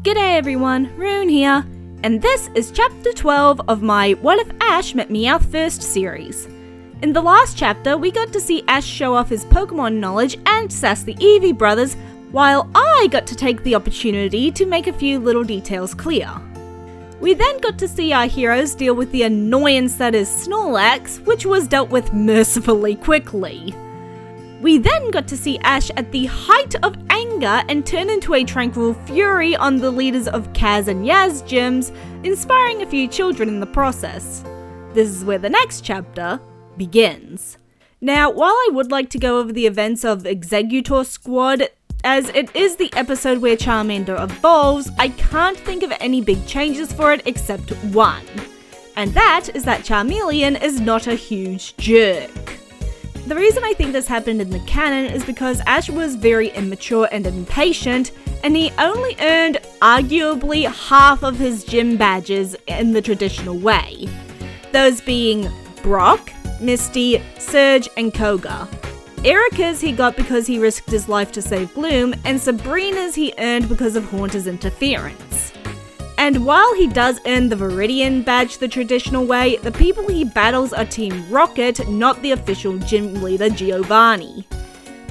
G'day everyone, Rune here, and this is chapter 12 of my What If Ash Met Meowth First series. In the last chapter, we got to see Ash show off his Pokemon knowledge and sass the Eevee brothers, while I got to take the opportunity to make a few little details clear. We then got to see our heroes deal with the annoyance that is Snorlax, which was dealt with mercifully quickly. We then got to see Ash at the height of anger and turn into a tranquil fury on the leaders of Kaz and Yaz gyms, inspiring a few children in the process. This is where the next chapter begins. Now, while I would like to go over the events of Exeggutor Squad, as it is the episode where Charmander evolves, I can't think of any big changes for it except one. And that is that Charmeleon is not a huge jerk. The reason I think this happened in the canon is because Ash was very immature and impatient, and he only earned arguably half of his gym badges in the traditional way. Those being Brock, Misty, Surge, and Koga. Erica's he got because he risked his life to save Gloom, and Sabrina's he earned because of Haunter's interference. And while he does earn the Viridian badge the traditional way, the people he battles are Team Rocket, not the official gym leader Giovanni.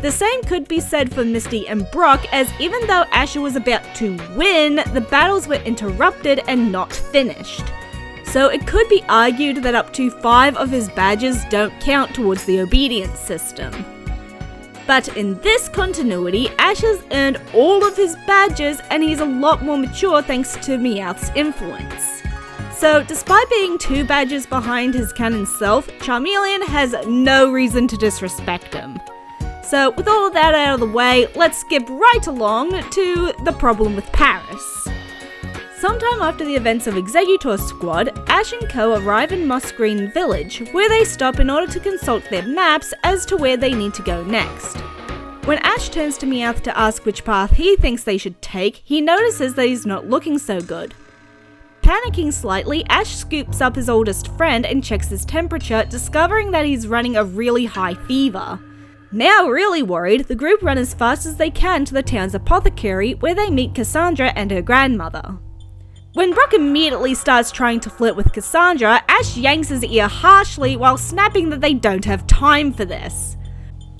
The same could be said for Misty and Brock, as even though Asher was about to win, the battles were interrupted and not finished. So it could be argued that up to 5 of his badges don't count towards the obedience system. But in this continuity, Ash has earned all of his badges and he's a lot more mature thanks to Meowth's influence. So despite being 2 badges behind his canon self, Charmeleon has no reason to disrespect him. So with all of that out of the way, let's skip right along to the problem with Paris. Sometime after the events of Exeggutor Squad, Ash and Co arrive in Moss Green Village, where they stop in order to consult their maps as to where they need to go next. When Ash turns to Meowth to ask which path he thinks they should take, he notices that he's not looking so good. Panicking slightly, Ash scoops up his oldest friend and checks his temperature, discovering that he's running a really high fever. Now really worried, the group run as fast as they can to the town's apothecary, where they meet Cassandra and her grandmother. When Brock immediately starts trying to flirt with Cassandra, Ash yanks his ear harshly while snapping that they don't have time for this.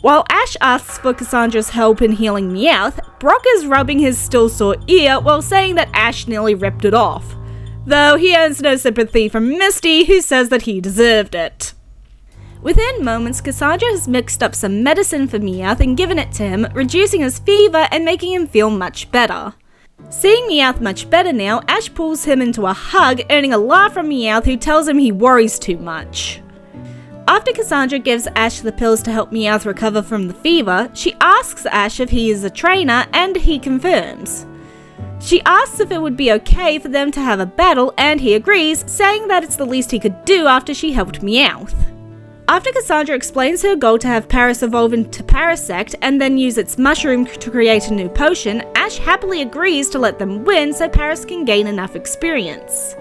While Ash asks for Cassandra's help in healing Meowth, Brock is rubbing his still sore ear while saying that Ash nearly ripped it off. Though he earns no sympathy from Misty, who says that he deserved it. Within moments, Cassandra has mixed up some medicine for Meowth and given it to him, reducing his fever and making him feel much better. Seeing Meowth much better now, Ash pulls him into a hug, earning a laugh from Meowth, who tells him he worries too much. After Cassandra gives Ash the pills to help Meowth recover from the fever, she asks Ash if he is a trainer, and he confirms. She asks if it would be okay for them to have a battle, and he agrees, saying that it's the least he could do after she helped Meowth. After Cassandra explains her goal to have Paris evolve into Parasect and then use its mushroom to create a new potion, Ash happily agrees to let them win so Paris can gain enough experience.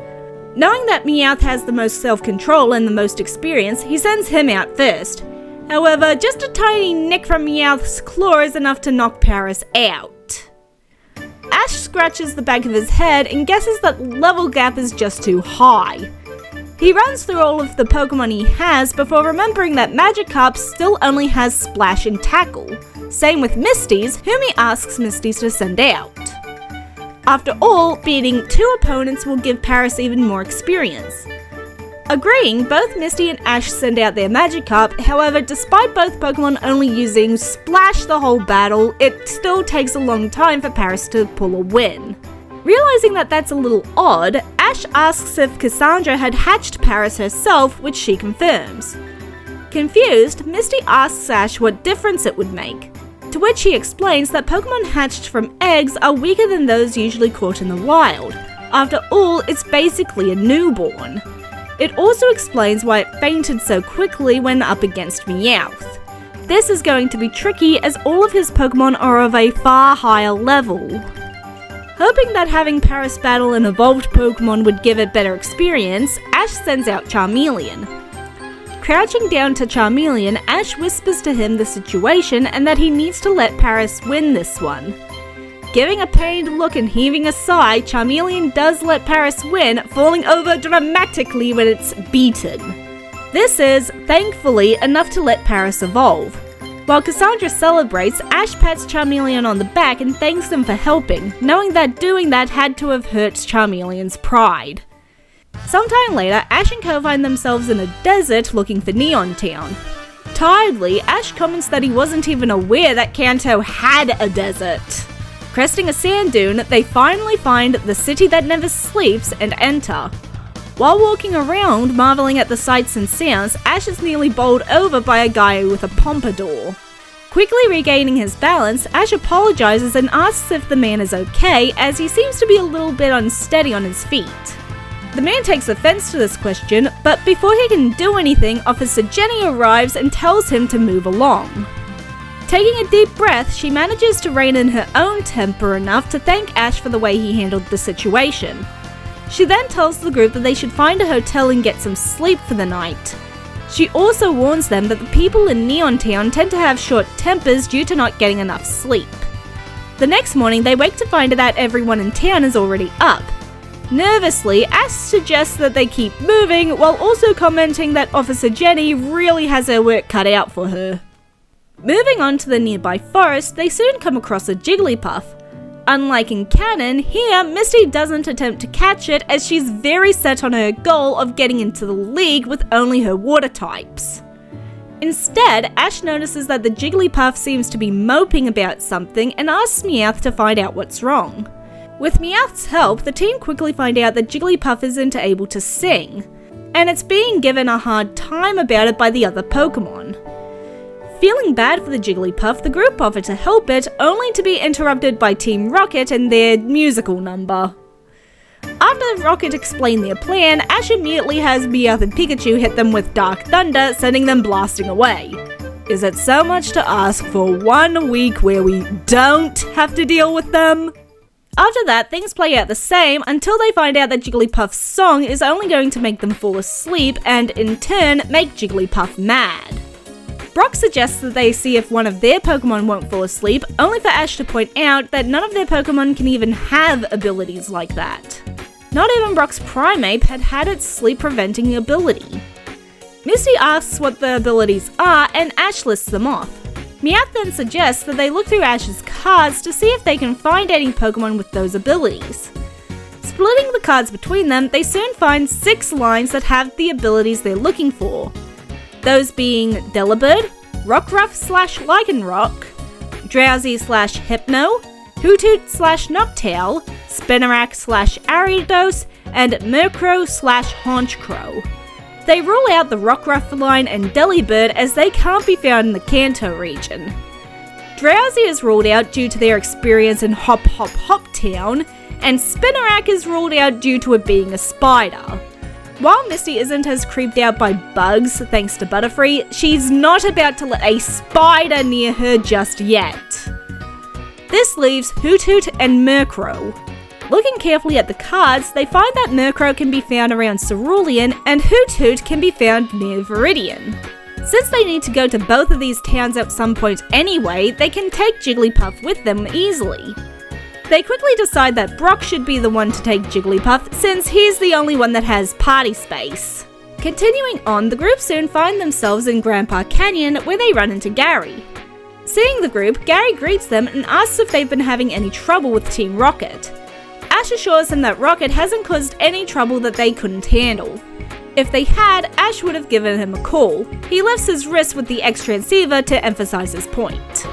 Knowing that Meowth has the most self-control and the most experience, he sends him out first. However, just a tiny nick from Meowth's claw is enough to knock Paris out. Ash scratches the back of his head and guesses that the level gap is just too high. He runs through all of the Pokemon he has before remembering that Magikarp still only has Splash and Tackle. Same with Misty's, whom he asks Misty to send out. After all, beating 2 opponents will give Paris even more experience. Agreeing, both Misty and Ash send out their Magikarp, however, despite both Pokemon only using Splash the whole battle, it still takes a long time for Paris to pull a win. Realizing that that's a little odd, Ash asks if Cassandra had hatched Paris herself, which she confirms. Confused, Misty asks Ash what difference it would make, to which he explains that Pokemon hatched from eggs are weaker than those usually caught in the wild. After all, it's basically a newborn. It also explains why it fainted so quickly when up against Meowth. This is going to be tricky as all of his Pokemon are of a far higher level. Hoping that having Paris battle an evolved Pokemon would give it better experience, Ash sends out Charmeleon. Crouching down to Charmeleon, Ash whispers to him the situation and that he needs to let Paris win this one. Giving a pained look and heaving a sigh, Charmeleon does let Paris win, falling over dramatically when it's beaten. This is, thankfully, enough to let Paris evolve. While Cassandra celebrates, Ash pats Charmeleon on the back and thanks them for helping, knowing that doing that had to have hurt Charmeleon's pride. Sometime later, Ash and Co find themselves in a desert looking for Neon Town. Tiredly, Ash comments that he wasn't even aware that Kanto had a desert. Cresting a sand dune, they finally find the city that never sleeps and enter. While walking around, marveling at the sights and sounds, Ash is nearly bowled over by a guy with a pompadour. Quickly regaining his balance, Ash apologizes and asks if the man is okay, as he seems to be a little bit unsteady on his feet. The man takes offense to this question, but before he can do anything, Officer Jenny arrives and tells him to move along. Taking a deep breath, she manages to rein in her own temper enough to thank Ash for the way he handled the situation. She then tells the group that they should find a hotel and get some sleep for the night. She also warns them that the people in Neon Town tend to have short tempers due to not getting enough sleep. The next morning, they wake to find that everyone in town is already up. Nervously, Ash suggests that they keep moving, while also commenting that Officer Jenny really has her work cut out for her. Moving on to the nearby forest, they soon come across a Jigglypuff. Unlike in canon, here Misty doesn't attempt to catch it as she's very set on her goal of getting into the league with only her water types. Instead, Ash notices that the Jigglypuff seems to be moping about something and asks Meowth to find out what's wrong. With Meowth's help, the team quickly find out that Jigglypuff isn't able to sing, and it's being given a hard time about it by the other Pokemon. Feeling bad for the Jigglypuff, the group offer to help it, only to be interrupted by Team Rocket and their musical number. After Rocket explained their plan, Ash immediately has Meowth and Pikachu hit them with Dark Thunder, sending them blasting away. Is it so much to ask for 1 week where we don't have to deal with them? After that, things play out the same until they find out that Jigglypuff's song is only going to make them fall asleep and, in turn, make Jigglypuff mad. Brock suggests that they see if one of their Pokemon won't fall asleep, only for Ash to point out that none of their Pokemon can even have abilities like that. Not even Brock's Primeape had its sleep-preventing ability. Misty asks what the abilities are, and Ash lists them off. Meowth then suggests that they look through Ash's cards to see if they can find any Pokemon with those abilities. Splitting the cards between them, they soon find 6 lines that have the abilities they're looking for. Those being Delibird, Rockruff/Lycanroc, Drowsy/Hypno, Hoothoot/Noctowl, Spinarak/Ariados, and Murkrow/Haunchcrow. They rule out the Rockruff line and Delibird as they can't be found in the Kanto region. Drowsy is ruled out due to their experience in Hop Hop Hop Town, and Spinarak is ruled out due to it being a spider. While Misty isn't as creeped out by bugs thanks to Butterfree, she's not about to let a spider near her just yet. This leaves Hoothoot and Murkrow. Looking carefully at the cards, they find that Murkrow can be found around Cerulean and Hoothoot can be found near Viridian. Since they need to go to both of these towns at some point anyway, they can take Jigglypuff with them easily. They quickly decide that Brock should be the one to take Jigglypuff since he's the only one that has party space. Continuing on, the group soon find themselves in Grandpa Canyon where they run into Gary. Seeing the group, Gary greets them and asks if they've been having any trouble with Team Rocket. Ash assures him that Rocket hasn't caused any trouble that they couldn't handle. If they had, Ash would have given him a call. He lifts his wrist with the X-Transceiver to emphasize his point.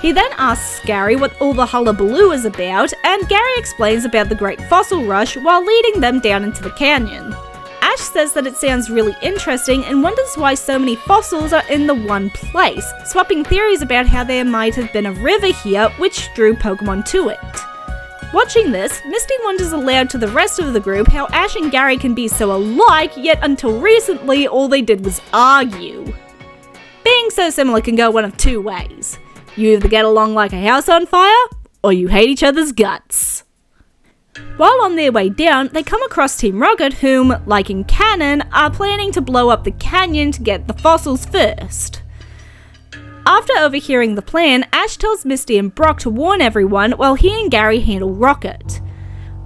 He then asks Gary what all the hullabaloo is about, and Gary explains about the Great Fossil Rush while leading them down into the canyon. Ash says that it sounds really interesting and wonders why so many fossils are in the one place, swapping theories about how there might have been a river here which drew Pokemon to it. Watching this, Misty wonders aloud to the rest of the group how Ash and Gary can be so alike, yet until recently all they did was argue. Being so similar can go one of 2 ways. You either get along like a house on fire, or you hate each other's guts. While on their way down, they come across Team Rocket whom, like in canon, are planning to blow up the canyon to get the fossils first. After overhearing the plan, Ash tells Misty and Brock to warn everyone while he and Gary handle Rocket.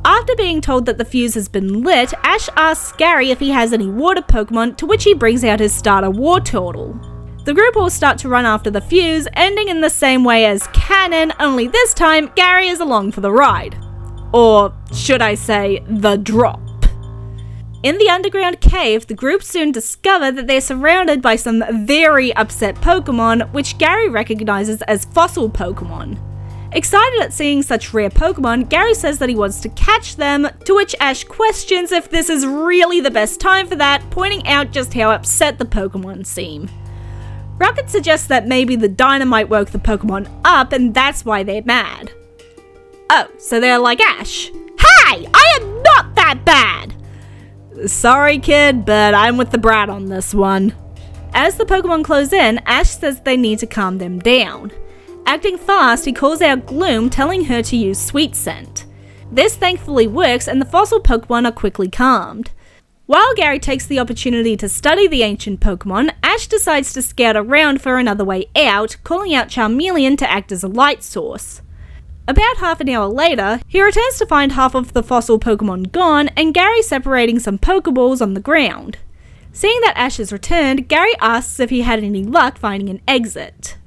After being told that the fuse has been lit, Ash asks Gary if he has any water Pokemon, to which he brings out his starter Wartortle. The group all start to run after the fuse, ending in the same way as canon, only this time Gary is along for the ride. Or should I say, the drop. In the underground cave, the group soon discover that they're surrounded by some very upset Pokemon, which Gary recognizes as fossil Pokemon. Excited at seeing such rare Pokemon, Gary says that he wants to catch them, to which Ash questions if this is really the best time for that, pointing out just how upset the Pokemon seem. Rocket suggests that maybe the dynamite woke the Pokemon up and that's why they're mad. Oh, so they're like Ash. Hey, I am not that bad! Sorry kid, but I'm with the brat on this one. As the Pokemon close in, Ash says they need to calm them down. Acting fast, he calls out Gloom, telling her to use Sweet Scent. This thankfully works and the fossil Pokemon are quickly calmed. While Gary takes the opportunity to study the ancient Pokemon, Ash decides to scout around for another way out, calling out Charmeleon to act as a light source. About half an hour later, he returns to find half of the fossil Pokemon gone and Gary separating some Pokeballs on the ground. Seeing that Ash has returned, Gary asks if he had any luck finding an exit.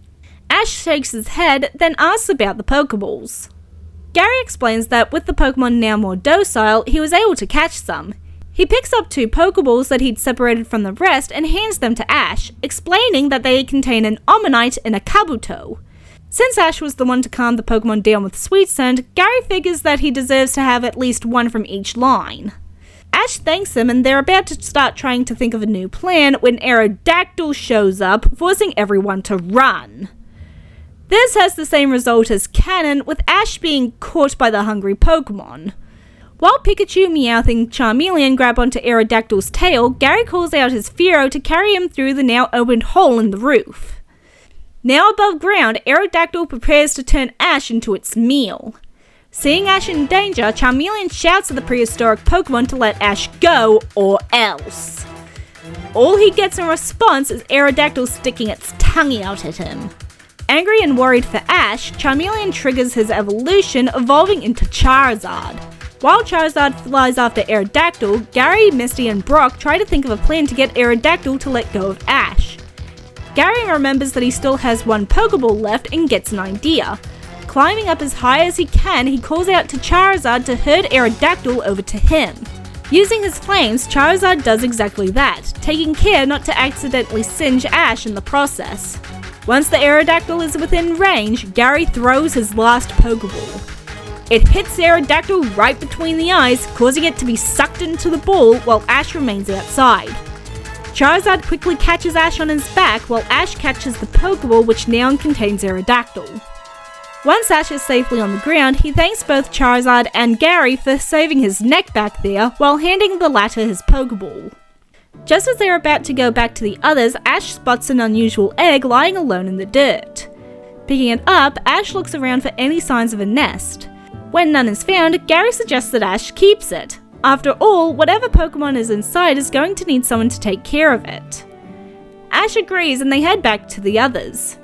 Ash shakes his head, then asks about the Pokeballs. Gary explains that with the Pokemon now more docile, he was able to catch some. He picks up 2 Pokeballs that he'd separated from the rest and hands them to Ash, explaining that they contain an Omanyte and a Kabuto. Since Ash was the one to calm the Pokemon down with Sweet Scent, Gary figures that he deserves to have at least one from each line. Ash thanks him and they're about to start trying to think of a new plan when Aerodactyl shows up, forcing everyone to run. This has the same result as canon, with Ash being caught by the hungry Pokemon. While Pikachu, Meowth and Charmeleon grab onto Aerodactyl's tail, Gary calls out his Fearow to carry him through the now opened hole in the roof. Now above ground, Aerodactyl prepares to turn Ash into its meal. Seeing Ash in danger, Charmeleon shouts at the prehistoric Pokemon to let Ash go, or else. All he gets in response is Aerodactyl sticking its tongue out at him. Angry and worried for Ash, Charmeleon triggers his evolution, evolving into Charizard. While Charizard flies after Aerodactyl, Gary, Misty and Brock try to think of a plan to get Aerodactyl to let go of Ash. Gary remembers that he still has 1 Pokeball left and gets an idea. Climbing up as high as he can, he calls out to Charizard to herd Aerodactyl over to him. Using his flames, Charizard does exactly that, taking care not to accidentally singe Ash in the process. Once the Aerodactyl is within range, Gary throws his last Pokeball. It hits Aerodactyl right between the eyes, causing it to be sucked into the ball while Ash remains outside. Charizard quickly catches Ash on his back while Ash catches the Pokeball, which now contains Aerodactyl. Once Ash is safely on the ground, he thanks both Charizard and Gary for saving his neck back there while handing the latter his Pokeball. Just as they're about to go back to the others, Ash spots an unusual egg lying alone in the dirt. Picking it up, Ash looks around for any signs of a nest. When none is found, Gary suggests that Ash keeps it. After all, whatever Pokemon is inside is going to need someone to take care of it. Ash agrees and they head back to the others.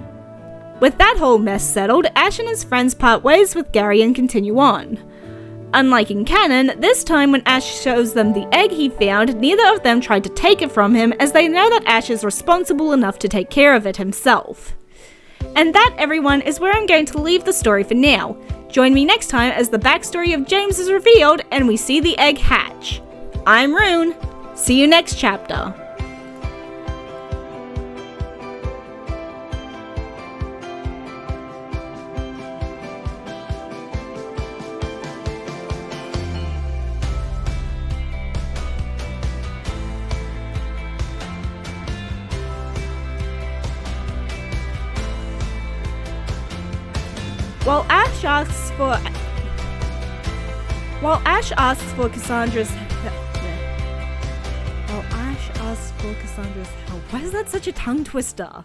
With that whole mess settled, Ash and his friends part ways with Gary and continue on. Unlike in canon, this time when Ash shows them the egg he found, neither of them tried to take it from him as they know that Ash is responsible enough to take care of it himself. And that, everyone, is where I'm going to leave the story for now. Join me next time as the backstory of James is revealed and we see the egg hatch. I'm Rune. See you next chapter. While Ash asks for Cassandra's help. Why is that such a tongue twister?